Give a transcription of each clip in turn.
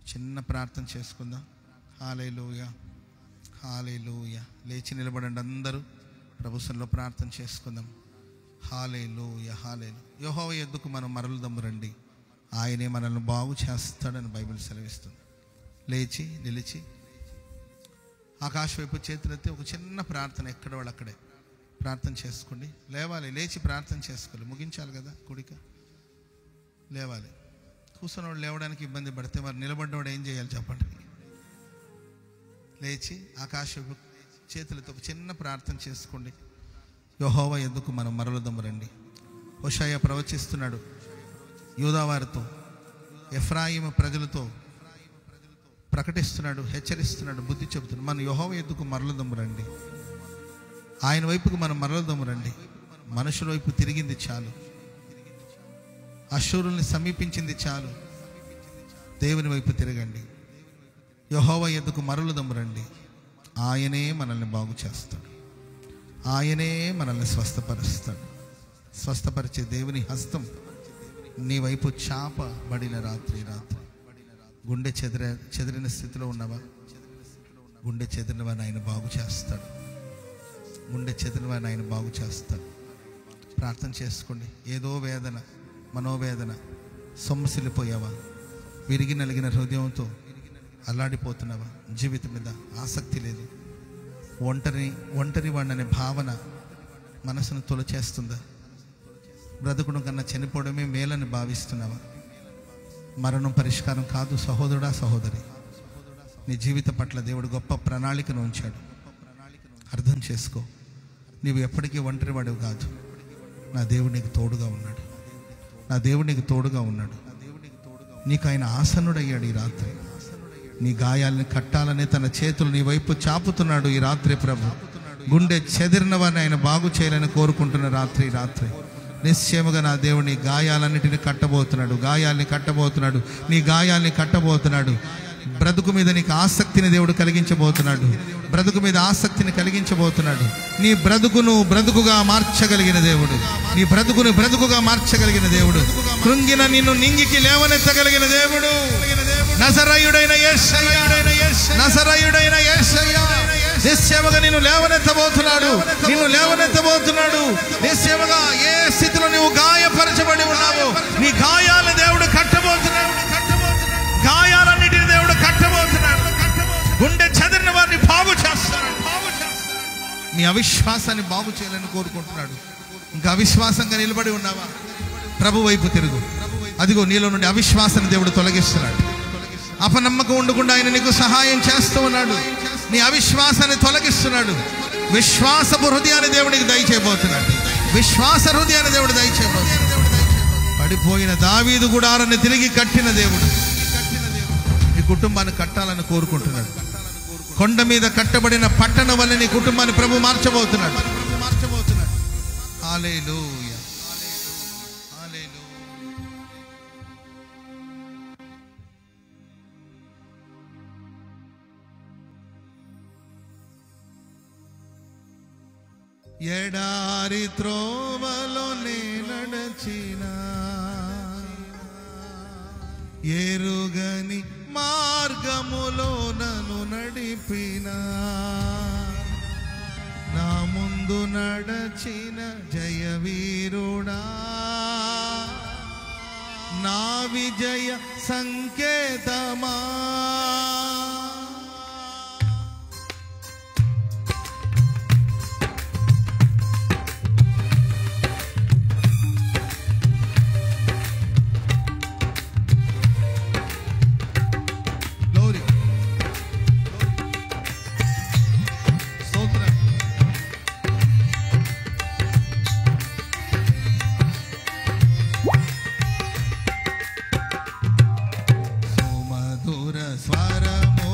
చిన్న ప్రార్థన చేసుకుందాం. హల్లెలూయా, హల్లెలూయా. లేచి నిలబడండి అందరూ, ప్రభు సన్నిధిలో ప్రార్థన చేసుకుందాం. హల్లెలూయా, హల్లెలూయా. యెహోవా యొద్దకు మనం మరలుదము రండి, ఆయనే మనల్ని బాగు చేస్తాడని బైబిల్ సెలవిస్తుంది. లేచి నిలిచి ఆకాశం వైపు చేతులెత్తి ఒక చిన్న ప్రార్థన, ఎక్కడ వాళ్ళు అక్కడే ప్రార్థన చేసుకోండి. లేవాలి, లేచి ప్రార్థన చేసుకోవాలి. ముగించాలి కదా కూడిక. లేవాలి. కూర్చున్నవాడు లేవడానికి ఇబ్బంది పడితే మరి నిలబడ్డవాడు ఏం చేయాలి చెప్పండి? లేచి ఆకాశం వైపు చేతులతో ఒక చిన్న ప్రార్థన చేసుకోండి. యెహోవా యొద్దకు మనం మరలుదము రండి. హోషేయ ప్రవచిస్తున్నాడు యూదావారితో, ఎఫ్రాయిము ప్రజలతో ప్రకటిస్తున్నాడు, హెచ్చరిస్తున్నాడు, బుద్ధి చెబుతున్నాడు. మనం యెహోవా యొద్దకు మరలుదము రండి, ఆయన వైపుకు మనం మరలుదము రండి. మనుషుల వైపు తిరిగింది చాలు, అశూరుల్ని సమీపించింది చాలు. దేవుని వైపు తిరగండి. యెహోవా యొద్దకు మరలుదము రండి, ఆయనే మనల్ని బాగు చేస్తాడు, ఆయనే మనల్ని స్వస్థపరుస్తాడు. స్వస్థపరిచే దేవుని హస్తం నీ వైపు చాపబడిన రాత్రి. గుండె చెదిరిన స్థితిలో ఉన్నావా? గుండె చెదిరిన వారిని ఆయన బాగు చేస్తాడు. గుండె చెదిరిన వారిని ఆయన బాగు చేస్తాడు. ప్రార్థన చేసుకోండి. ఏదో వేదన, మనోవేదన, సొమ్మసిల్లిపోయావా? విరిగి నలిగిన హృదయంతో అల్లాడిపోతున్నావా? జీవితం మీద ఆసక్తి లేదు, ఒంటరి వాడిననే భావన మనసును తొలచేస్తుందా? బ్రతుకుడు కన్నా చనిపోవడమే మేలని భావిస్తున్నావా? మరణం పరిష్కారం కాదు సహోదరుడా, సహోదరి. నీ జీవిత పట్ల దేవుడు గొప్ప ప్రణాళికను ఉంచాడు. అర్థం చేసుకో. నీవు ఎప్పటికీ ఒంటరి వాడివి కాదు. నా దేవుడు నీకు తోడుగా ఉన్నాడు. నా దేవుడు నీకు తోడుగా ఉన్నాడు. నీకు ఆయన ఆసన్నుడయ్యాడు. ఈ రాత్రి నీ గాయాలని కట్టాలని తన చేతులు నీ వైపు చాపుతున్నాడు. ఈ రాత్రి ప్రభు గుండె చెదిరిన వారిని ఆయన బాగు చేయాలని కోరుకుంటున్న రాత్రి నిశ్చయముగా నా దేవుడు నీ గాయాలన్నిటిని కట్టబోతున్నాడు. నీ గాయాల్ని కట్టబోతున్నాడు. బ్రతుకు మీద నీకు ఆసక్తిని దేవుడు కలిగించబోతున్నాడు. నీ బ్రతుకును బ్రతుకుగా మార్చగలిగిన దేవుడు, నీ బ్రతుకును బ్రతుకుగా మార్చగలిగిన దేవుడు, కృంగిన నిన్ను నింగికి లేవనెత్తగలిగిన దేవుడు, నజరేయుడైన యేసయ్య నిశ్చయముగా నిన్ను లేవనెత్తబోతున్నాడు. నిశ్చయముగా ఏ స్థితిలో నువ్వు గాయపరచబడి ఉన్నావో నీ గాయాలను దేవుడు కట్టబోతున్నాడు. గాయాలన్నిటిని దేవుడు కట్టబోతున్నాడు. గుండె చెదిరిన వారిని బాగు చేస్తున్నాడు. నీ అవిశ్వాసాన్ని బాగు చేయాలని కోరుకుంటున్నాడు. ఇంకా అవిశ్వాసంగా నిలబడి ఉన్నావా? ప్రభు వైపు తిరుగు. అదిగో నీలో నుండి అవిశ్వాసాన్ని దేవుడు తొలగిస్తున్నాడు. అపనమ్మకం ఉండకుండా ఆయన నీకు సహాయం చేస్తూ ఉన్నాడు. నీ అవిశ్వాసాన్ని తొలగిస్తున్నాడు. విశ్వాసపు హృదయాన్ని దేవుడికి దయచేయబోతున్నాడు. పడిపోయిన దావీదు గుడారాన్ని తిరిగి కట్టిన దేవుడు నీ కుటుంబాన్ని కట్టాలని కోరుకుంటున్నాడు. కొండ మీద కట్టబడిన పట్టణం వల్ల నీ కుటుంబాన్ని ప్రభు మార్చబోతున్నాడు. హల్లెలూయా. ఎడారి త్రోవలో నే నడచిన, ఎరుగని మార్గములో నన్ను నడిపిన, నా ముందు నడచిన జయవీరుడా, నా విజయ సంకేతమా, స్వరము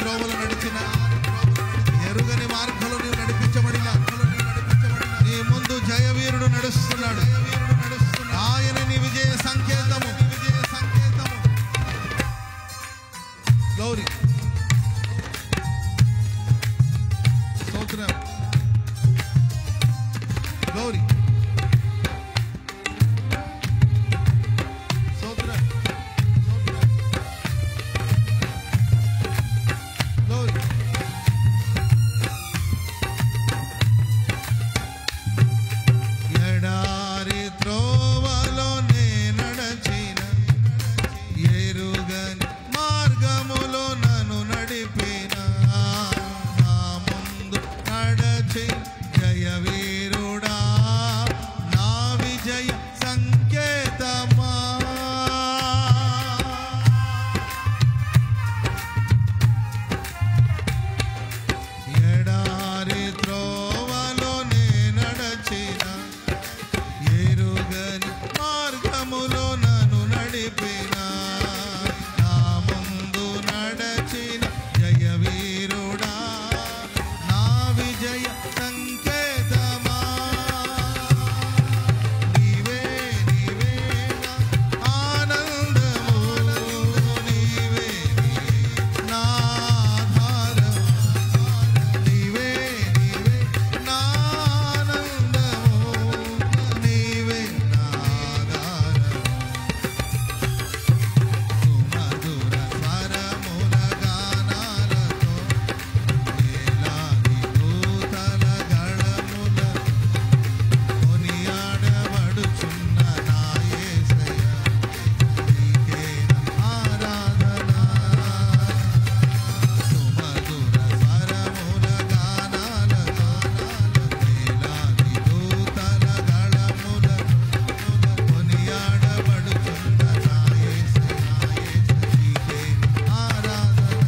త్రోవలు నడిచిన, ఎరుగని మార్గంలో నీవు నడిపించబడిన నీ ముందు జయవీరుడు నడుస్తున్నాడు. ఆయన నీ విజయ సంకేతము. గౌరీ స్తోత్రం. గౌరీ స్తోత్రం. గౌరీ ఎడారి త్రోవలో నే నడచిన, ఎరుగని మార్గములో నన్ను నడిపిన, నా ముందు నడచి జయవీరుడా నా విజయ సంకేతమా. ఎడారి త్రోవలో నే నడచిన, ఎరుగని మార్గములో నన్ను నడిపిన, నా ముందు నడచిన జయవీరుడా నా విజయ సంకేతమా. నీవే నీవే నా ఆనందము, నీవే నా ఆధారము, నీవే నీవే నా ఆనందము, నీవే నా ఆధారము. సుమధుర స్వరముల గానాలతో వేలాది దూతల గళముల కొనియాడబడుచున్న నా యేసయ్య, నీకే ఆరాధన. సుమధుర స్వరముల గానాలతో వేలాది దూతల గళముల కొనియాడబడుచున్న నా యేసయ్య, నీకే ఆరాధన.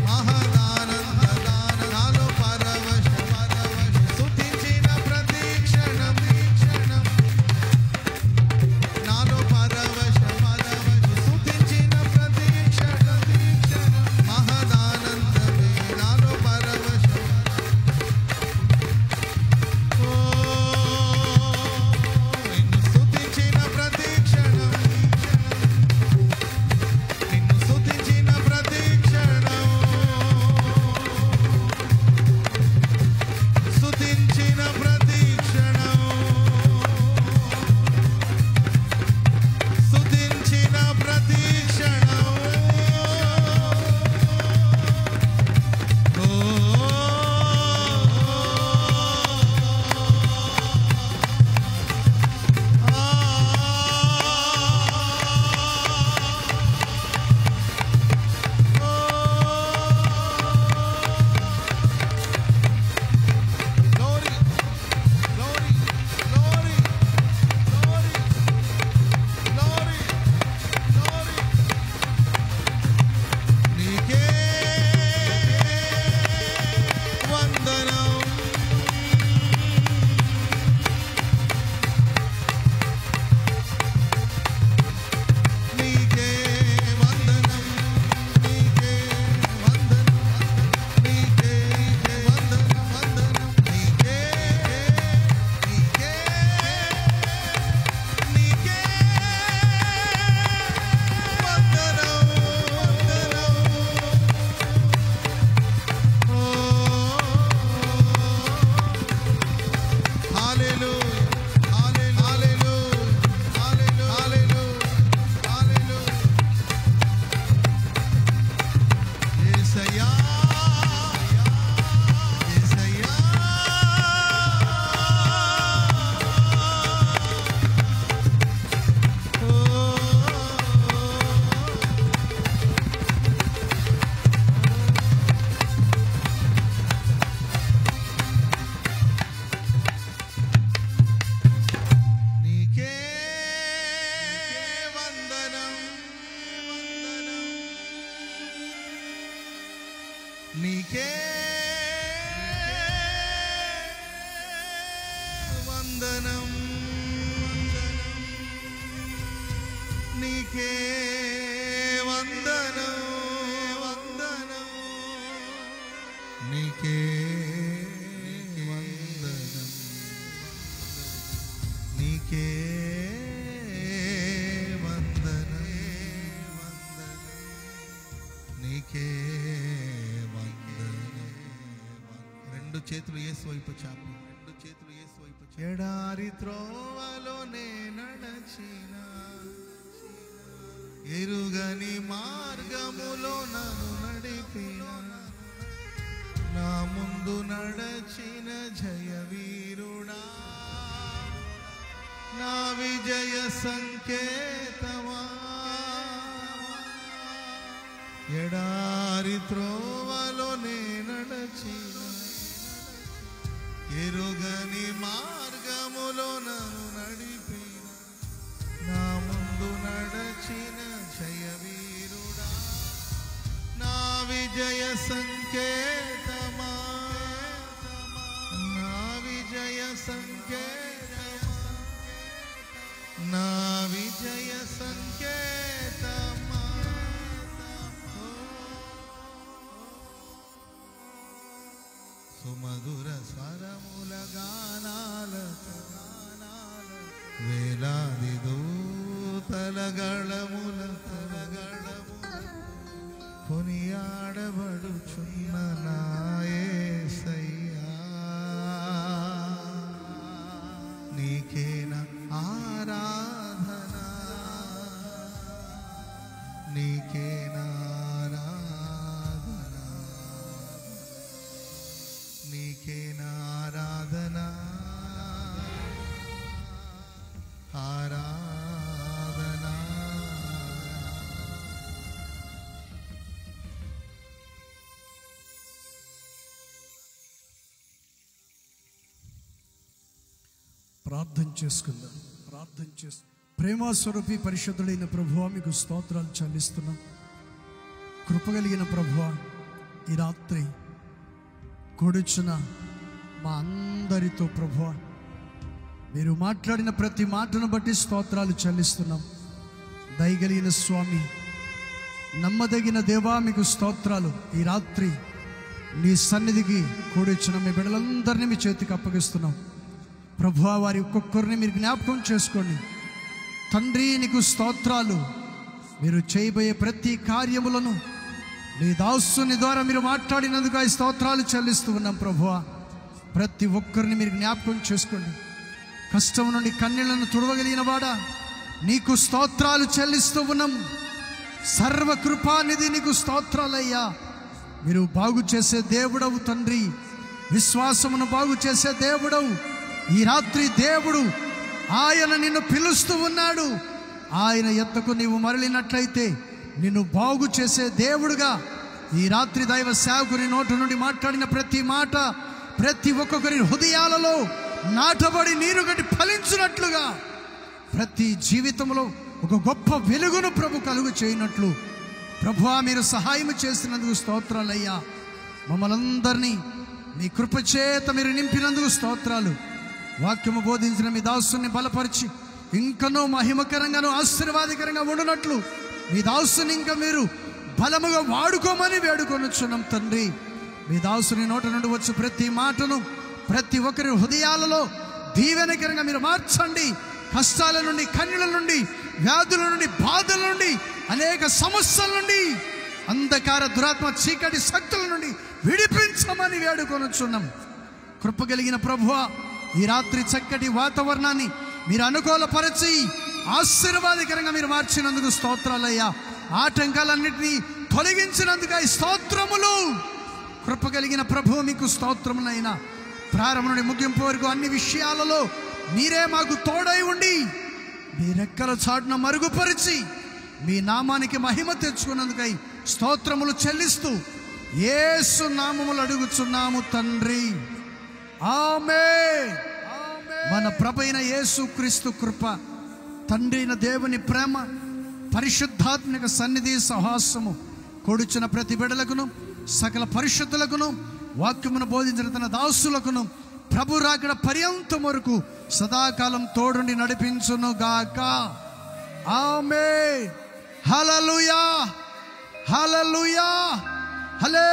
మహదానంద నాలో పరవశం, స్తుతించిన ప్రతి క్షణం, నాలో పరవశం, స్తుతించిన ప్రతి క్షణం, మహదానందమే నాలో పరవశం. ఓ నిన్ను స్తుతించిన ప్రతి క్షణం, నిన్ను స్తుతించిన ప్రతి క్షణం, స్తుతించిన ప్రతి క్షణం, స్తుతించిన ప్రతి క్షణం. ఓ Glory, glory, glory, glory, glory, glory. నీకే వందనం. నీకే వందనం. నీకే వందనం. నీకే వందనం. వందనం. నీకే నీకే నీకే వందనం. వందనం. ఓ హల్లెలూయా, హల్లెలూయా, హల్లెలూయా, హల్లెలూయా. యేసయ్యా, యేసయ్యా. ఓ నీకే వందనం. వందనం. నీకే వందనం. నీకే వందనం. వందనం. నీకే వందనం, నీకే వందనం, నీకే వందనం. రెండు చేతులు యేసు వైపు చాపు, రెండు చేతులు యేసు వైపు. ఎడారి త్రోవలోనే నడచిన, ఎరుగని మార్గములో నన్ను నడిపిన, నా ముందు నడచిన జయవీరుడా, నా విజయ సంకేతమా. ఎడారి త్రోవలోనే నడచిన, ఎరుగని మార్గములో నన్ను నడిపిన, నా ముందు నడచిన జయవీరుడా, నా విజయ సంకేతమా, నా విజయ సంకేతమా, నా విజయ సంకేతమా. సుమధుర స్వరముల గానాలతో వేలాది దూతల గళములతో కొనియాడబడుచున్న నా యేసయ్యా, నీకేన ఆరాధన, నీకేన ఆరాధన, నీకేన ఆరాధన, ఆరాధన. ప్రార్థన చేసుకుందాం. ప్రేమస్వరూపి పరిశుద్ధుడైన ప్రభువా, మీకు స్తోత్రాలు చెల్లిస్తున్నాం. కృపగలిగిన ప్రభువా, ఈ రాత్రి కూడుచున్న మా అందరితో ప్రభువా, మీరు మాట్లాడిన ప్రతి మాటను బట్టి స్తోత్రాలు చెల్లిస్తున్నాం. దయగలిగిన స్వామి, నమ్మదగిన దేవా, మీకు స్తోత్రాలు. ఈ రాత్రి నీ సన్నిధికి కూడిచ్చిన మీ బిడ్డలందరినీ మీ చేతికి అప్పగిస్తున్నాం ప్రభువా. వారి ఒక్కొక్కరిని మీరు జ్ఞాపకం చేసుకోండి తండ్రి. నీకు స్తోత్రాలు. మీరు చేయబోయే ప్రతి కార్యములను మీ దాసుని ద్వారా మీరు మాట్లాడినందుకు ఆ స్తోత్రాలు చెల్లిస్తూ ఉన్నాం ప్రభువా. ప్రతి ఒక్కరిని మీరు జ్ఞాపకం చేసుకోండి. కష్టం నుండి కన్నీళ్లను తుడవగలిగిన వాడా, నీకు స్తోత్రాలు చెల్లిస్తూ ఉన్నాం. సర్వకృపానిధి, నీకు స్తోత్రాలయ్యా. మీరు బాగు చేసే దేవుడవు తండ్రి, విశ్వాసమును బాగు చేసే దేవుడవు. ఈ రాత్రి దేవుడు ఆయన నిన్ను పిలుస్తూ ఉన్నాడు. ఆయన ఎద్దకు నీవు మరలినట్లయితే నిన్ను బాగు చేసే దేవుడుగా ఈ రాత్రి దైవ సేవకుని నోటి నుండి మాట్లాడిన ప్రతి మాట ప్రతి ఒక్కొక్కరి హృదయాలలో నాటబడి నీరుగట్టి ఫలించినట్లుగా ప్రతి జీవితంలో ఒక గొప్ప వెలుగును ప్రభు కలుగు చేయనట్లు ప్రభువా, మీరు సహాయం చేసినందుకు స్తోత్రాలయ్యా. మమ్మల్ని అందరినీ మీ కృపచేత మీరు నింపినందుకు స్తోత్రాలు. వాక్యము బోధించిన మీ దాసుని బలపరిచి ఇంకనూ మహిమకరంగాను ఆశీర్వాదకరంగా ఉండునట్లు మీ దాసుని ఇంకా మీరు బలముగా వాడుకోమని వేడుకొనుచున్నాం తండ్రి. మీ దాసుని నోట నుండి వచ్చి ప్రతి మాటను ప్రతి ఒక్కరి హృదయాలలో దీవెనకరంగా మీరు మార్చండి. కష్టాల నుండి, కన్నీళ్ళ నుండి, వ్యాధుల నుండి, బాధల నుండి, అనేక సమస్యల నుండి, అంధకార దురాత్మ చీకటి శక్తుల నుండి విడిపించమని వేడుకొనుచున్నాం. కృపగలిగిన ప్రభువా, ఈ రాత్రి చక్కటి వాతావరణాన్ని మీరు అనుకూలపరిచి ఆశీర్వాదకరంగా మీరు మార్చినందుకు స్తోత్రాలయ్యా. ఆటంకాలన్నింటినీ తొలగించినందుకు ఈ స్తోత్రములు. కృపగలిగిన ప్రభువు, మీకు స్తోత్రములైనా ప్రారంభం నుండి ముగింపు వరకు అన్ని విషయాలలో మీరే మాకు తోడై ఉండి మీ రెక్కల చాటున మరుగుపరిచి మీ నామానికి మహిమ తెచ్చుకున్నందుకై స్తోత్రములు చెల్లిస్తూ యేసు నామములు అడుగుచున్నాము తండ్రి, ఆమేన్. మన ప్రభువైన యేసు క్రీస్తు కృప, తండ్రి అయిన దేవుని ప్రేమ, పరిశుద్ధాత్మక సన్నిధి సహవాసము కూడుచున్న ప్రతి బిడ్డలకును సకల పరిశుద్ధులకును వాక్యమును బోధించిన తన దాసులకును ప్రభు రాకడ పర్యంతం వరకు సదాకాలం తోడుండి నడిపించును గాక. ఆమేన్. హల్లెలూయా, హల్లెలూయా, హల్లెలూయా.